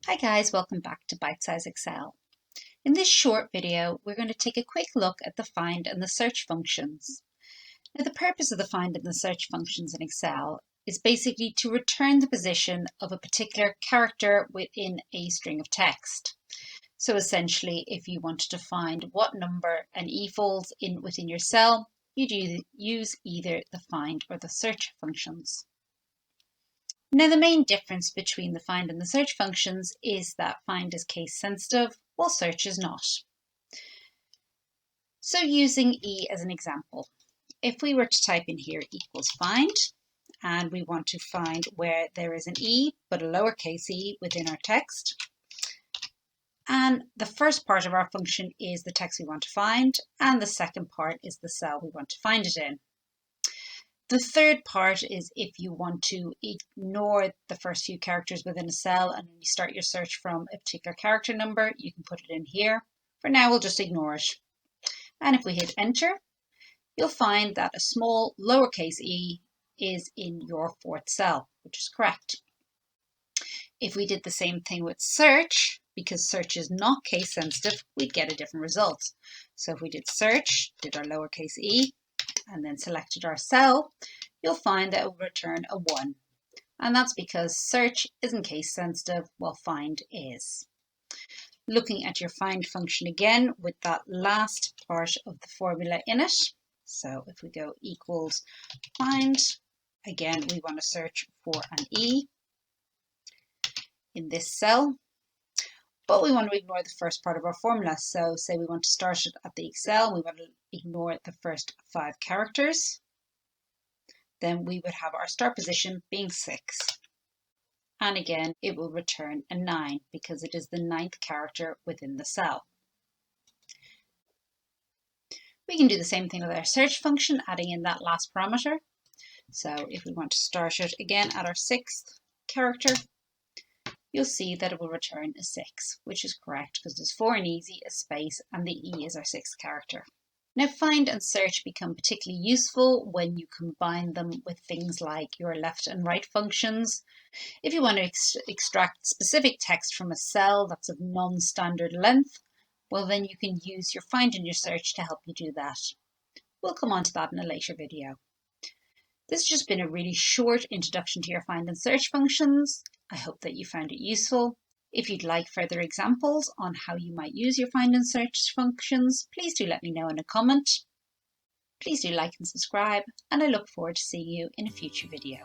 Hi guys, welcome back to Bite Size Excel. In this short video, we're going to take a quick look at the find and the search functions. Now, the purpose of the find and the search functions in Excel is basically to return the position of a particular character within a string of text. So essentially, if you wanted to find what number an E falls in within your cell, you'd use either the find or the search functions. Now, the main difference between the find and the search functions is that find is case sensitive, while search is not. So using E as an example, if we were to type in here equals find, and we want to find where there is an E, but a lowercase e within our text, and the first part of our function is the text we want to find, and the second part is the cell we want to find it in. The third part is if you want to ignore the first few characters within a cell and when you start your search from a particular character number, you can put it in here. For now, we'll just ignore it. And if we hit enter, you'll find that a small lowercase e is in your fourth cell, which is correct. If we did the same thing with search, because search is not case sensitive, we'd get a different result. So if we did search, did our lowercase e, and then selected our cell, you'll find that it will return a 1. And that's because search isn't case sensitive, while find is. Looking at your find function again with that last part of the formula in it. So if we go equals find, again, we want to search for an E in this cell, but we want to ignore the first part of our formula. So say we want to start it at the Excel, we want to ignore the first 5 characters. Then we would have our start position being 6. And again, it will return a 9 because it is the 9th character within the cell. We can do the same thing with our search function, adding in that last parameter. So if we want to start it again at our 6th character, you'll see that it will return a 6, which is correct because there's 4 in easy, a space, and the E is our 6th character. Now, find and search become particularly useful when you combine them with things like your left and right functions. If you want to extract specific text from a cell that's of non-standard length, well, then you can use your find and your search to help you do that. We'll come on to that in a later video. This has just been a really short introduction to your find and search functions. I hope that you found it useful. If you'd like further examples on how you might use your find and search functions, please do let me know in a comment. Please do like and subscribe, and I look forward to seeing you in a future video.